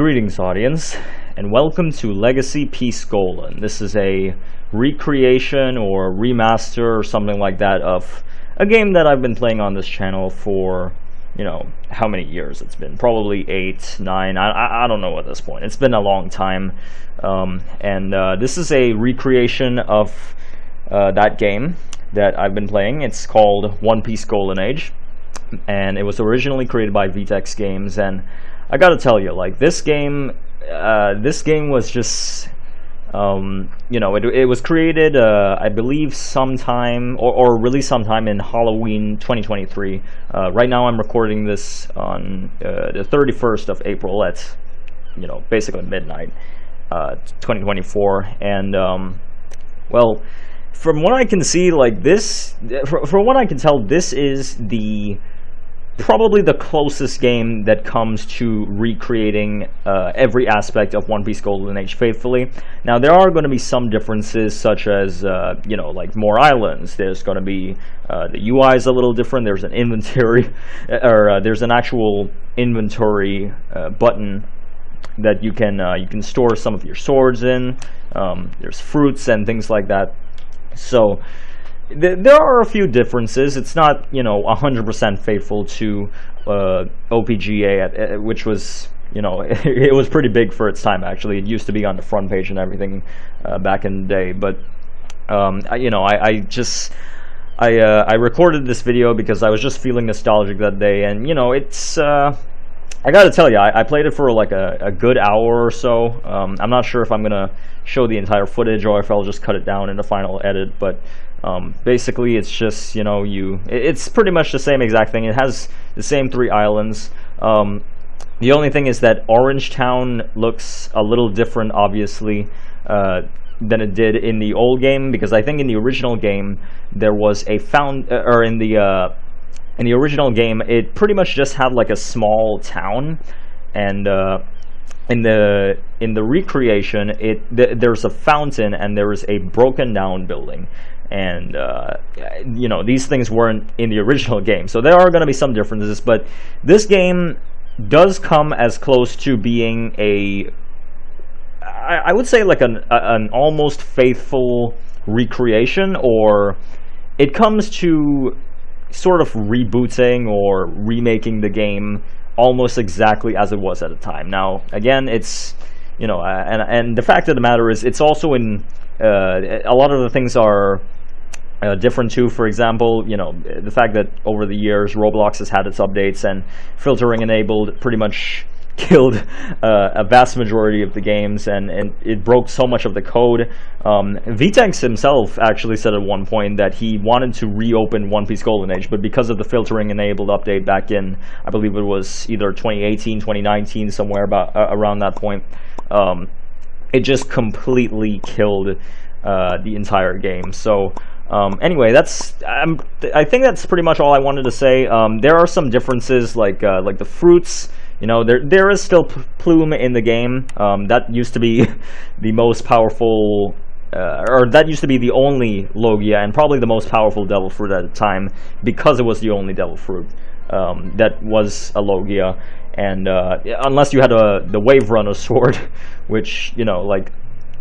Greetings, audience, and welcome to Legacy Peace Golden. This is a recreation or remaster or something like that of a game that I've been playing on this channel for, you know, how many years it's been? Probably 8, 9, I don't know at this point. It's been a long time, this is a recreation of that game that I've been playing. It's called One Piece Golden Age, and it was originally created by Vtex Games, and I gotta tell you, like, this game was just, you know, it was created, I believe sometime, or released sometime in Halloween 2023. Right now I'm recording this on the 31st of April at, you know, basically midnight, 2024, and, well, from what I can see, like, from what I can tell, this is probably the closest game that comes to recreating every aspect of One Piece Golden Age faithfully. Now, there are going to be some differences, such as, you know, like more islands. There's going to be, the UI is a little different. There's an inventory, or there's an actual inventory button that you can store some of your swords in. There's fruits and things like that. So there are a few differences. It's not, you know, 100% faithful to OPGA, which was, you know, it was pretty big for its time, actually. It used to be on the front page and everything back in the day. But, you know, I recorded this video because I was just feeling nostalgic that day. And, you know, it's, I gotta tell you, I played it for like a good hour or so. I'm not sure if I'm gonna show the entire footage or if I'll just cut it down in the final edit, but basically it's just, you know, it's pretty much the same exact thing. It has the same 3 islands. The only thing is that Orange Town looks a little different, obviously, than it did in the old game, because I think in the original game there was a in the original game, it pretty much just had like a small town, and in the recreation, there's a fountain and there is a broken down building, and you know, these things weren't in the original game, so there are going to be some differences. But this game does come as close to being I would say like an almost faithful recreation, or it comes to sort of rebooting or remaking the game almost exactly as it was at the time. Now, again, it's, you know, and the fact of the matter is, it's also in a lot of the things are different too. For example, you know, the fact that over the years Roblox has had its updates, and filtering enabled pretty much killed a vast majority of the games, and it broke so much of the code. Vtex himself actually said at one point that he wanted to reopen One Piece Golden Age, but because of the filtering enabled update back in, I believe it was either 2018, 2019, somewhere about around that point, it just completely killed the entire game. So anyway, I think that's pretty much all I wanted to say. There are some differences, like the fruits. You know, there is still plume in the game. That used to be the most powerful, or that used to be the only Logia, and probably the most powerful devil fruit at the time, because it was the only devil fruit that was a Logia. And unless you had the Wave Runner sword, which, you know, like,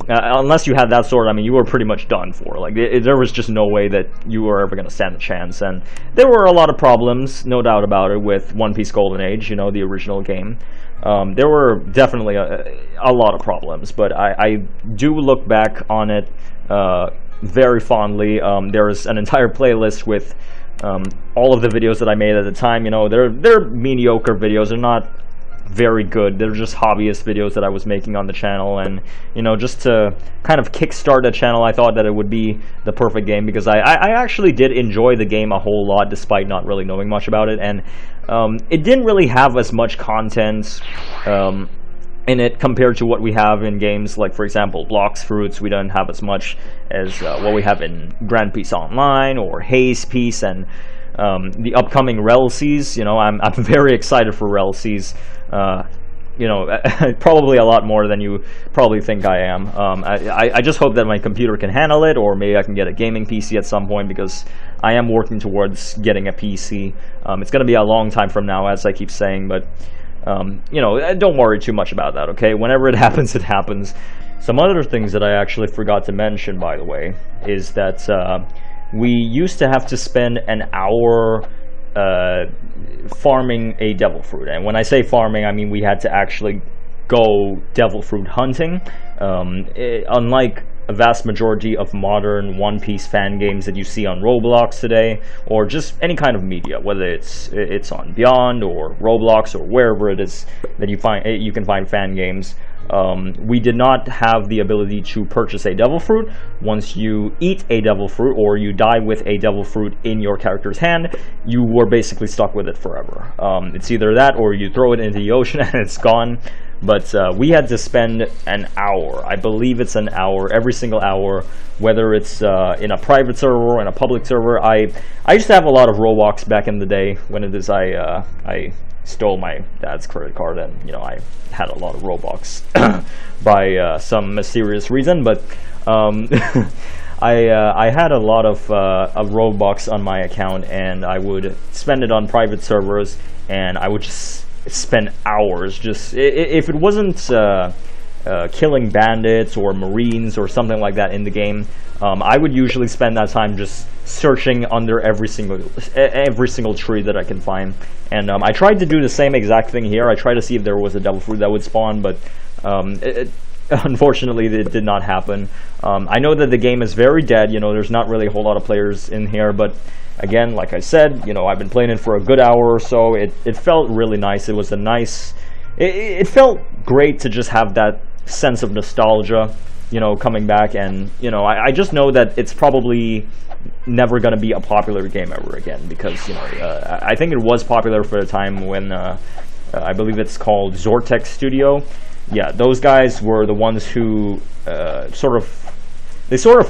unless you had that sword, I mean, you were pretty much done for. Like, there was just no way that you were ever going to stand a chance. And there were a lot of problems, no doubt about it, with One Piece Golden Age, you know, the original game. There were definitely a lot of problems, but I do look back on it very fondly. There is an entire playlist with all of the videos that I made at the time. You know, they're mediocre videos. They're not very good. They're just hobbyist videos that I was making on the channel, and, you know, just to kind of kickstart the channel, I thought that it would be the perfect game, because I actually did enjoy the game a whole lot despite not really knowing much about it. And it didn't really have as much content in it compared to what we have in games like, for example, Blox Fruits. We don't have as much as what we have in Grand Peace Online or Haze Peace, and the upcoming Rell Seas. You know, I'm very excited for Rell Seas. You know, probably a lot more than you probably think I am. I just hope that my computer can handle it, or maybe I can get a gaming PC at some point, because I am working towards getting a PC. It's going to be a long time from now, as I keep saying, but You know, don't worry too much about that, okay? Whenever it happens, it happens. Some other things that I actually forgot to mention, by the way, is that we used to have to spend an hour farming a devil fruit. And when I say farming, I mean we had to actually go devil fruit hunting. Unlike a vast majority of modern One Piece fan games that you see on Roblox today, or just any kind of media, whether it's on Beyond or Roblox or wherever it is that you can find fan games. We did not have the ability to purchase a devil fruit. Once you eat a devil fruit or you die with a devil fruit in your character's hand, you were basically stuck with it forever. It's either that or you throw it into the ocean and it's gone. But we had to spend an hour, I believe it's an hour, every single hour, whether it's in a private server or in a public server. I used to have a lot of Robux back in the day when it is I stole my dad's credit card, and you know, I had a lot of Robux by some mysterious reason. But I had a lot of Robux on my account, and I would spend it on private servers, and I would just spend hours just if it wasn't killing bandits or marines or something like that in the game. I would usually spend that time just searching under every single tree that I can find, and I tried to do the same exact thing here. I tried to see if there was a devil fruit that would spawn, but unfortunately it did not happen. I know that the game is very dead. You know, there's not really a whole lot of players in here, but again, like I said, you know, I've been playing it for a good hour or so. It felt really nice. It was a nice... It felt great to just have that sense of nostalgia, you know, coming back. And, you know, I just know that it's probably never going to be a popular game ever again, because, you know, I think it was popular for a time when, I believe it's called Zortex Studio. Yeah, those guys were the ones who sort of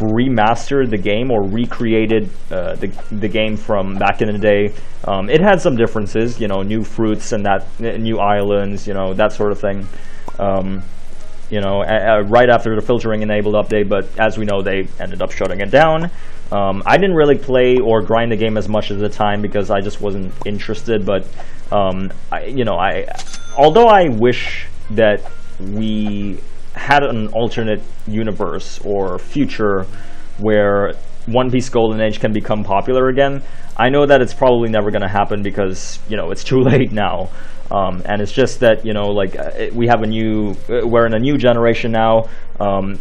remastered the game, or recreated the game from back in the day. It had some differences, you know, new fruits and that new islands, you know, that sort of thing. You know, right after the filtering enabled update, but as we know, they ended up shutting it down. I didn't really play or grind the game as much at the time because I just wasn't interested. But although I wish that we had an alternate universe or future where One Piece Golden Age can become popular again, I know that it's probably never going to happen because, you know, it's too late now. And it's just that, you know, like, we're in a new generation now.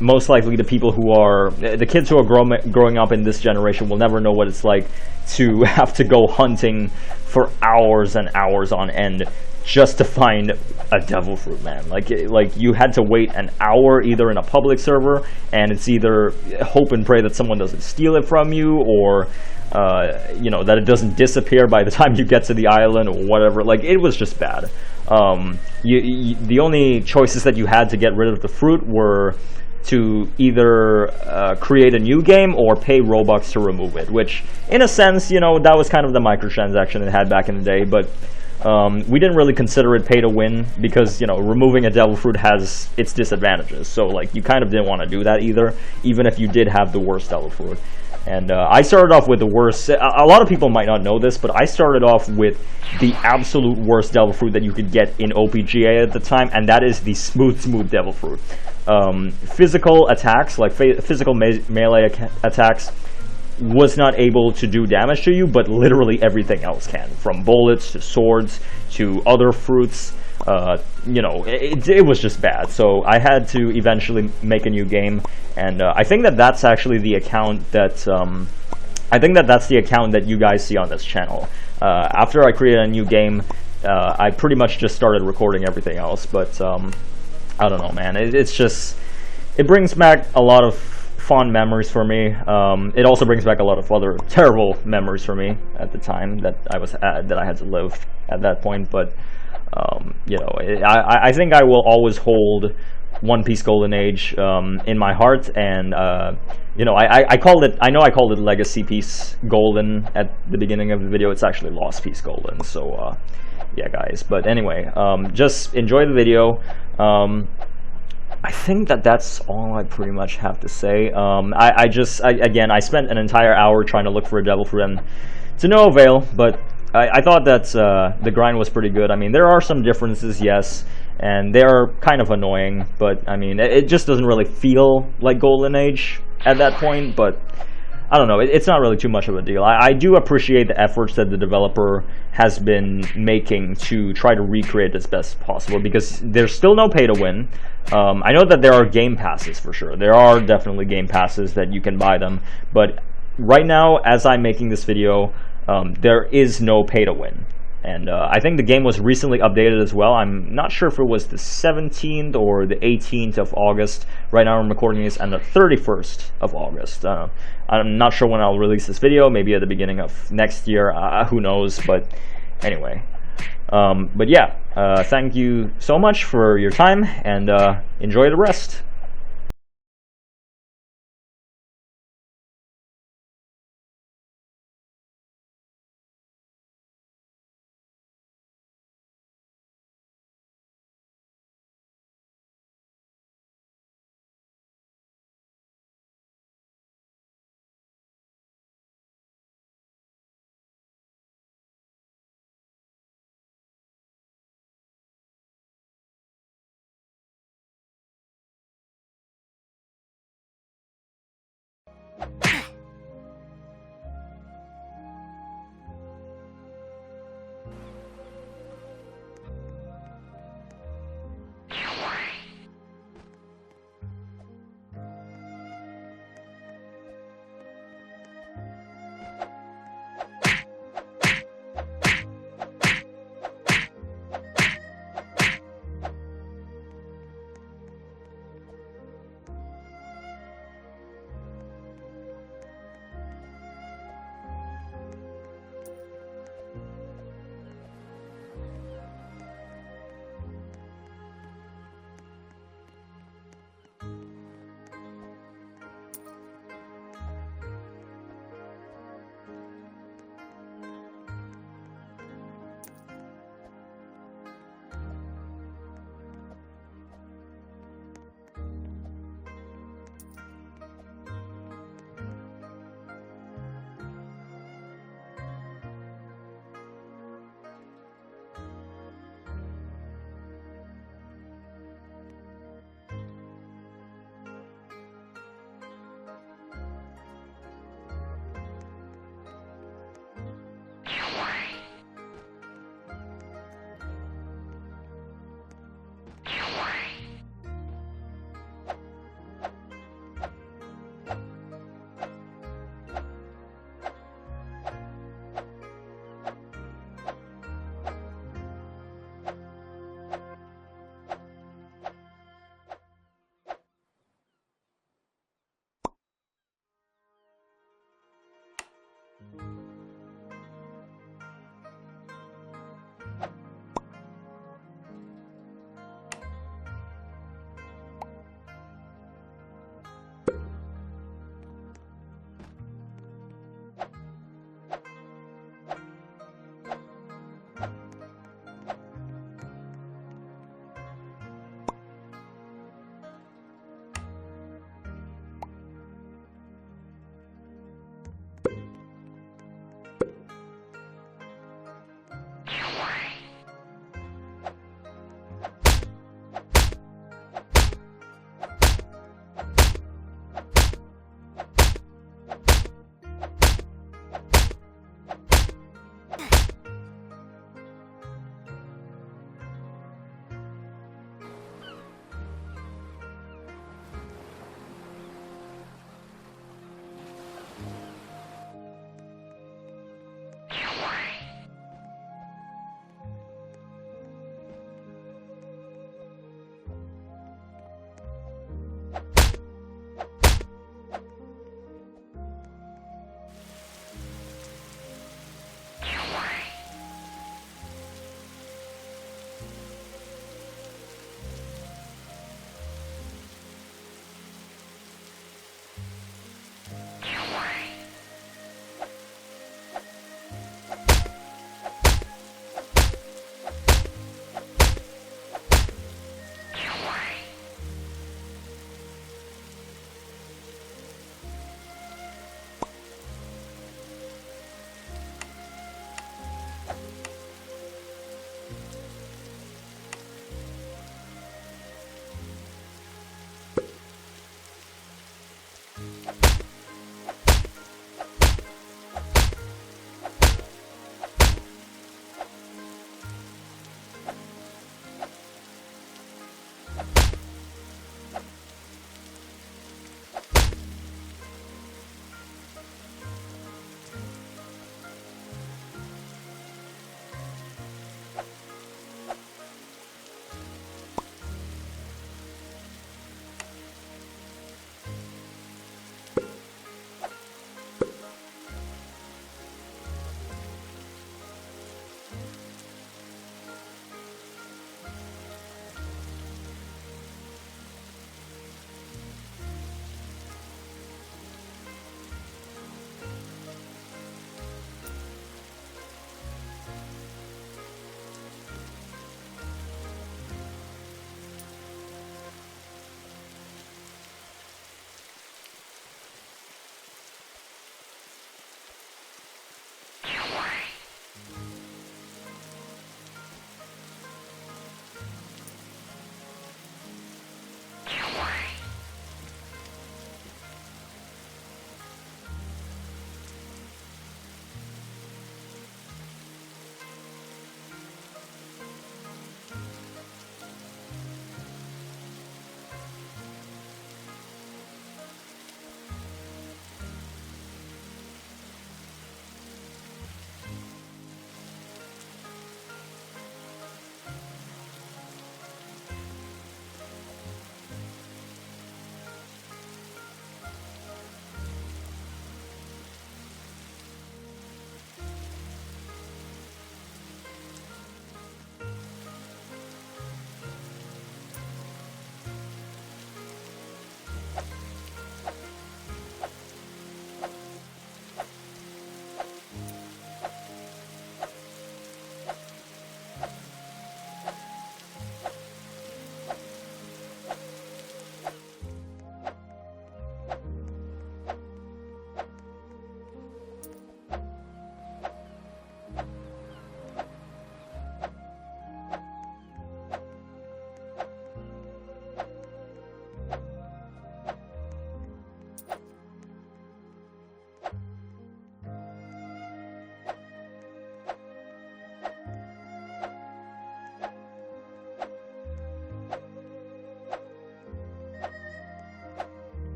Most likely the people who are, the kids who are growing up in this generation will never know what it's like to have to go hunting for hours and hours on end just to find a devil fruit, man. Like you had to wait an hour either in a public server, and it's either hope and pray that someone doesn't steal it from you, or you know, that it doesn't disappear by the time you get to the island or whatever. Like, it was just bad. The only choices that you had to get rid of the fruit were to either create a new game or pay Robux to remove it, which in a sense, you know, that was kind of the microtransaction it had back in the day. But we didn't really consider it pay to win because, you know, removing a devil fruit has its disadvantages. So, like, you kind of didn't want to do that either, even if you did have the worst devil fruit. And I started off with the worst. A lot of people might not know this, but I started off with the absolute worst devil fruit that you could get in OPGA at the time, and that is the smooth devil fruit. Physical attacks, like physical melee attacks, was not able to do damage to you, but literally everything else can, from bullets to swords to other fruits. You know, it was just bad. So I had to eventually make a new game, and I think that that's actually the account that that's the account that you guys see on this channel. After I created a new game, I pretty much just started recording everything else. But I don't know, man. It brings back a lot of fond memories for me. It also brings back a lot of other terrible memories for me at the time that I had to live at that point. But you know, I think I will always hold One Piece Golden Age in my heart, and you know, I called it Legacy Piece Golden at the beginning of the video. It's actually Lost Piece Golden. So yeah, guys. But anyway, just enjoy the video. I think that that's all I pretty much have to say. Again, I spent an entire hour trying to look for a devil fruit, and to no avail. But I thought that the grind was pretty good. I mean, there are some differences, yes, and they are kind of annoying, but I mean, it just doesn't really feel like Golden Age at that point, but I don't know, it's not really too much of a deal. I do appreciate the efforts that the developer has been making to try to recreate as best possible, because there's still no pay to win. I know that there are game passes for sure. There are definitely game passes that you can buy them, but right now, as I'm making this video, there is no pay to win. And I think the game was recently updated as well. I'm not sure if it was the 17th or the 18th of August. Right now I'm recording this on the 31st of August. I'm not sure when I'll release this video. Maybe at the beginning of next year. Who knows? But anyway. But yeah, thank you so much for your time, and enjoy the rest.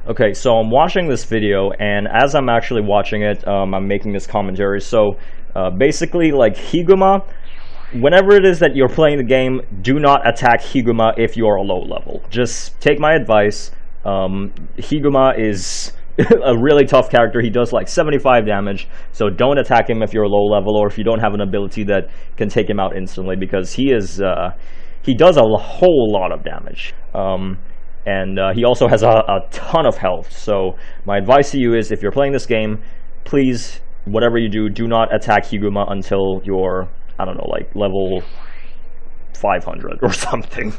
Okay, so I'm watching this video, and as I'm actually watching it, I'm making this commentary. So basically, like Higuma, whenever it is that you're playing the game, do not attack Higuma if you're a low level. Just take my advice. Higuma is a really tough character. He does like 75 damage, so don't attack him if you're low level or if you don't have an ability that can take him out instantly, because he does a whole lot of damage. And he also has a ton of health. So my advice to you is, if you're playing this game, please, whatever you do, do not attack Higuma until you're, I don't know, like level 500 or something.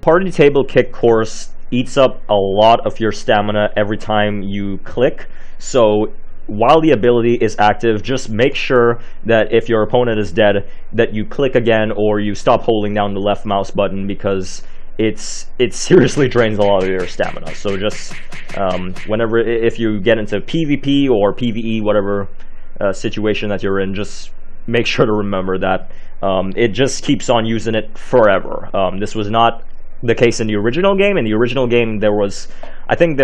party table kick course eats up a lot of your stamina every time you click. So while the ability is active, just make sure that if your opponent is dead, that you click again or you stop holding down the left mouse button, because it seriously drains a lot of your stamina. So just whenever, if you get into PvP or PvE, whatever situation that you're in, just make sure to remember that it just keeps on using it forever. This was not the case in the original game. In the original game, I think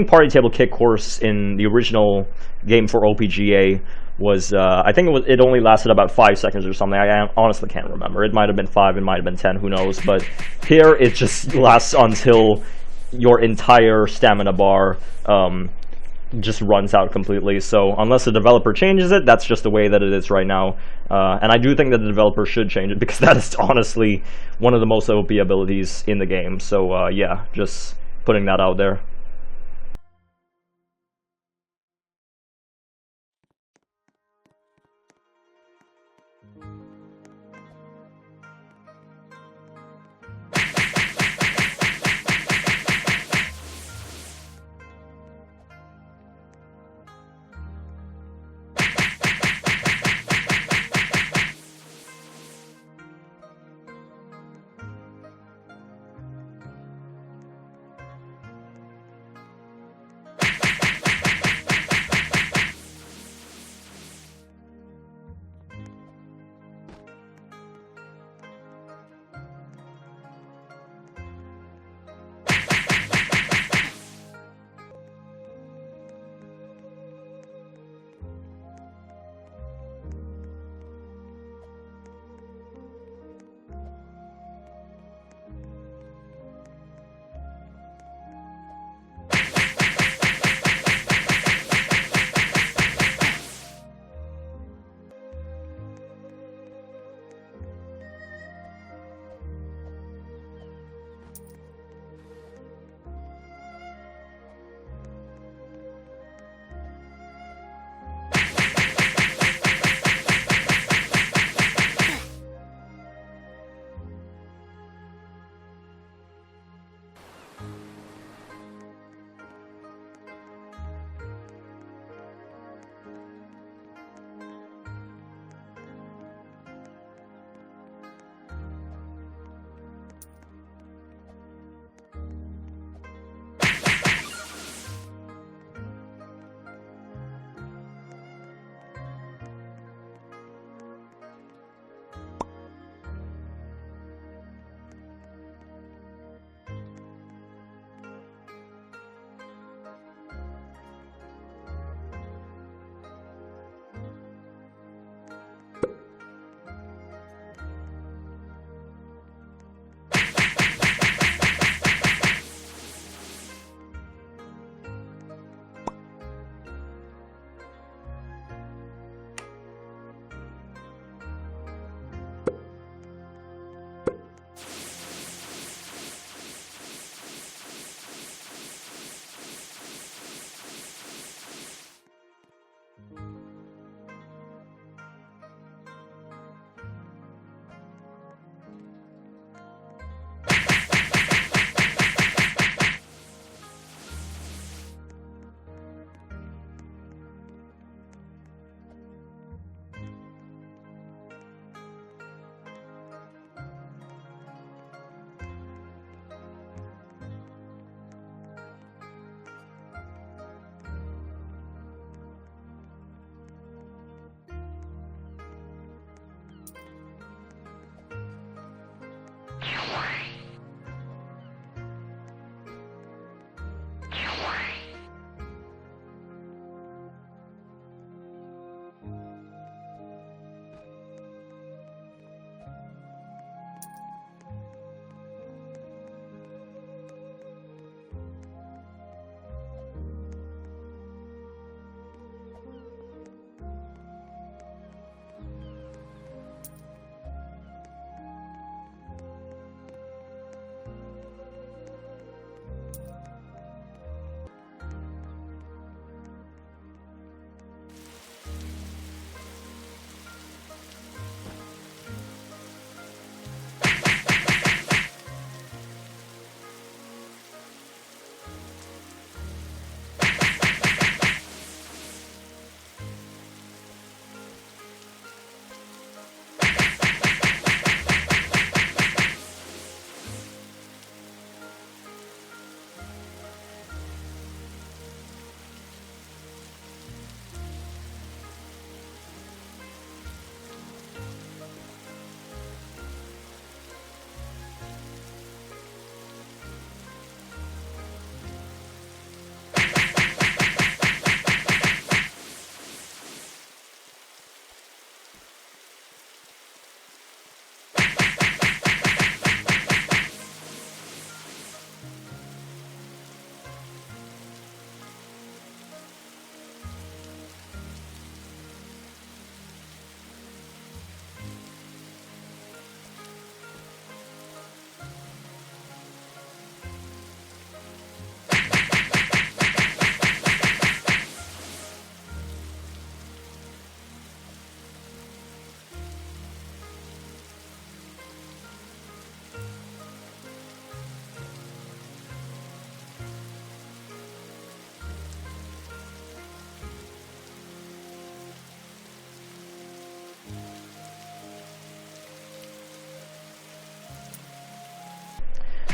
party table kick course in the original game for OPGA was, it only lasted about 5 seconds or something. I honestly can't remember. It might have been 5, it might have been 10, who knows. But here it just lasts until your entire stamina bar just runs out completely. So unless the developer changes it, that's just the way that it is right now. And I do think that the developer should change it, because that is honestly one of the most OP abilities in the game. So yeah, just putting that out there.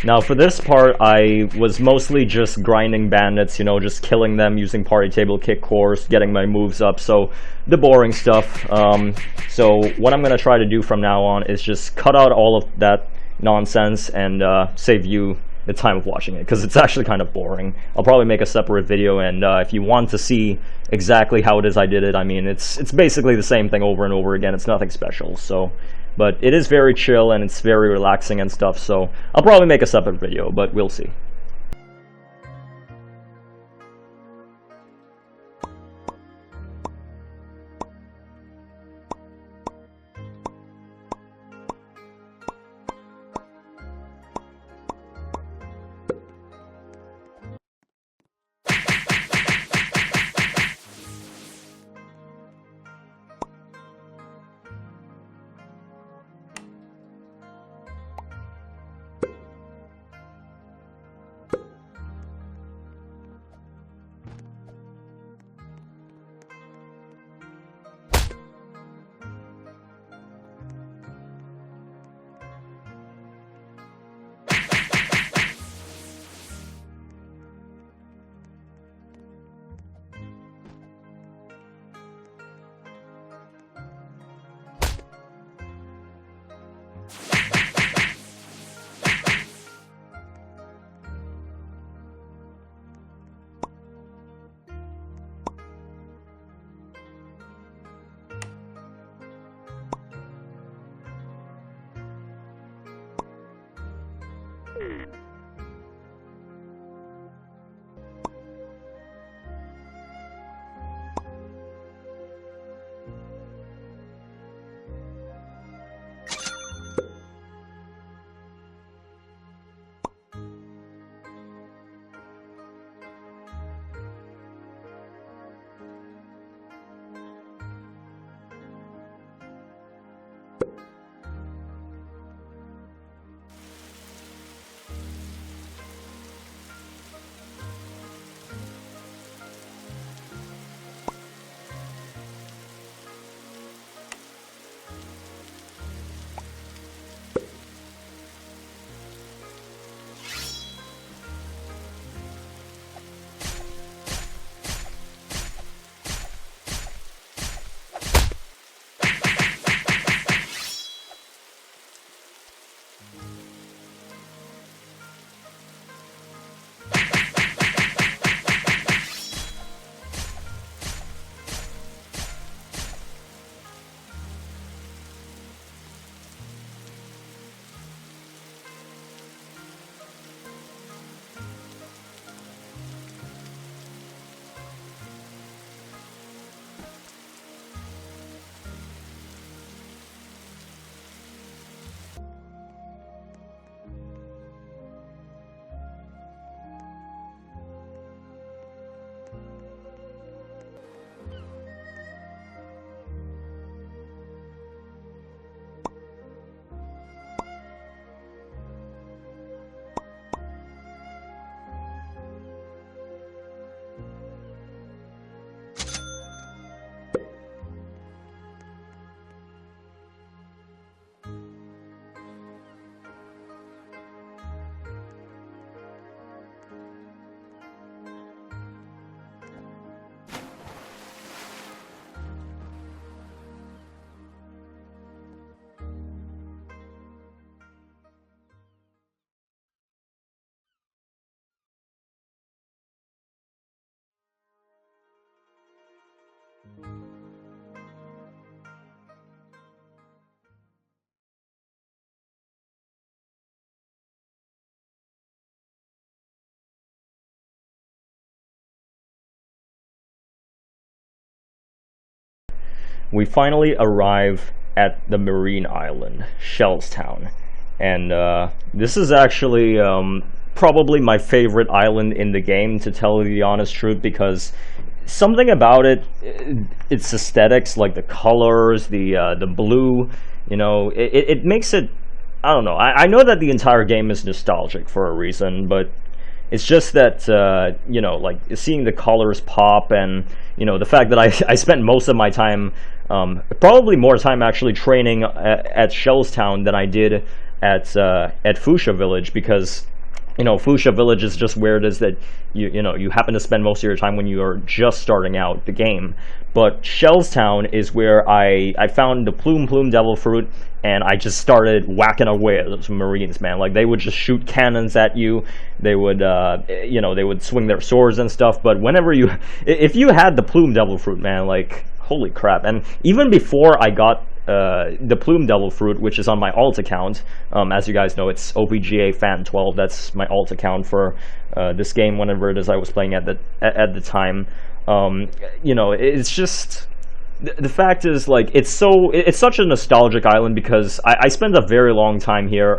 Now for this part, I was mostly just grinding bandits, you know, just killing them using party table kick cores, getting my moves up, so the boring stuff. So what I'm going to try to do from now on is just cut out all of that nonsense and save you the time of watching it, because it's actually kind of boring. I'll probably make a separate video, and if you want to see exactly how it is I did it, I mean, it's basically the same thing over and over again. It's nothing special, so... But it is very chill and it's very relaxing and stuff, so I'll probably make a separate video, but we'll see. We finally arrive at the marine island, Shellstown, and this is actually probably my favorite island in the game, to tell you the honest truth, because something about it, its aesthetics, like the colors, the blue, you know, it makes it, I don't know, I know that the entire game is nostalgic for a reason, but it's just that, you know, like, seeing the colors pop, and, you know, the fact that I spent most of my time, probably more time actually training at Shellstown than I did at Fuchsia Village, because Fuchsia Village is just where it is that you happen to spend most of your time when you are just starting out the game. But Shellstown is where I found the plume devil fruit, and I just started whacking away at those Marines, man. Like, they would just shoot cannons at you. They would they would swing their swords and stuff. But if you had the plume devil fruit, man, like, holy crap. And even before I got the plume devil fruit, which is on my alt account, as you guys know, it's OPGA Fan 12. That's my alt account for this game, whenever it is I was playing at the time. It's just, the fact is, like, it's such a nostalgic island, because I spent a very long time here.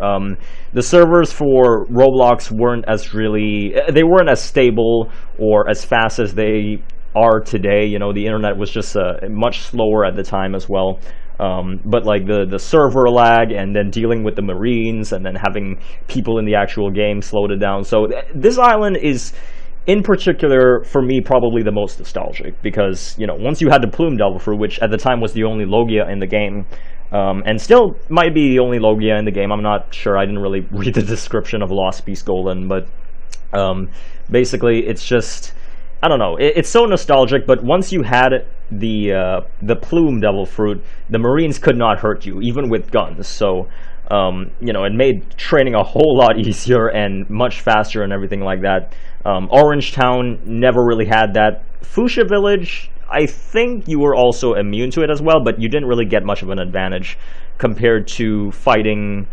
The servers for Roblox weren't as stable or as fast as they are today. The internet was just much slower at the time as well. But like the server lag, and then dealing with the Marines, and then having people in the actual game slowed it down. So this island is, in particular, for me, probably the most nostalgic, because once you had the plume devil fruit, which at the time was the only Logia in the game, and still might be the only Logia in the game. I'm not sure. I didn't really read the description of Lost Peace Golden, but basically it's just, I don't know. It's so nostalgic, but once you had the plume devil fruit, the Marines could not hurt you, even with guns. So, it made training a whole lot easier and much faster and everything like that. Orange Town never really had that. Fuchsia Village, I think you were also immune to it as well, but you didn't really get much of an advantage compared to fighting,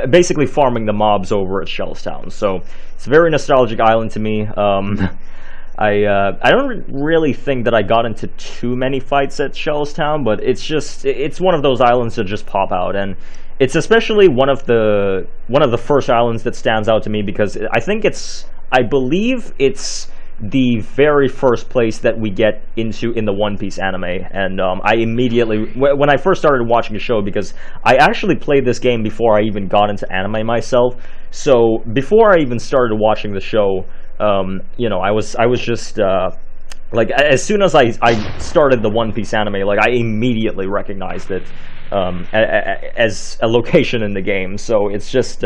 basically farming the mobs over at Shellstown. So it's a very nostalgic island to me. I don't really think that I got into too many fights at Shellstown, but it's one of those islands that just pop out, and it's especially one of the first islands that stands out to me, because I believe it's the very first place that we get into in the One Piece anime. And I immediately, when I first started watching the show, because I actually played this game before I even got into anime myself, so before I even started watching the show, I was just like, as soon as I started the One Piece anime, like, I immediately recognized it as a location in the game. So it's just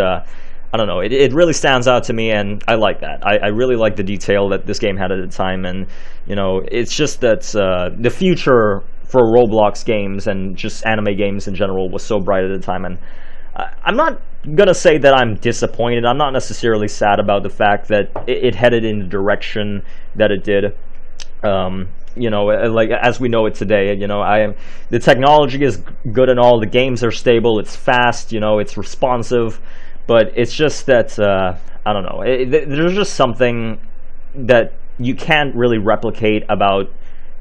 I don't know, it really stands out to me, and I like that. I really like the detail that this game had at the time, and it's just that the future for Roblox games and just anime games in general was so bright at the time. And I'm not gonna say that I'm disappointed. I'm not necessarily sad about the fact that it headed in the direction that it did. Like, as we know it today, the technology is good and all, the games are stable, it's fast, it's responsive, but it's just that, I don't know, there's just something that you can't really replicate about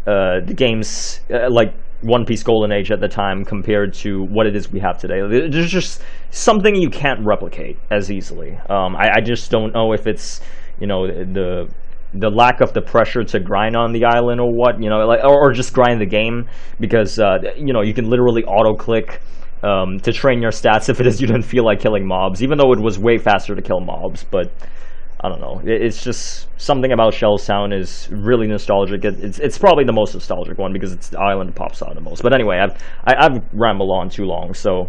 the games, like One Piece Golden Age at the time, compared to what it is we have today. There's just something you can't replicate as easily. I just don't know if it's, the lack of the pressure to grind on the island, or what, or just grind the game, because you can literally auto-click to train your stats if it is you didn't feel like killing mobs, even though it was way faster to kill mobs. But I don't know, it's just something about Shellstown is really nostalgic. It's probably the most nostalgic one, because it's the island that pops out the most. But anyway, I've rambled on too long, so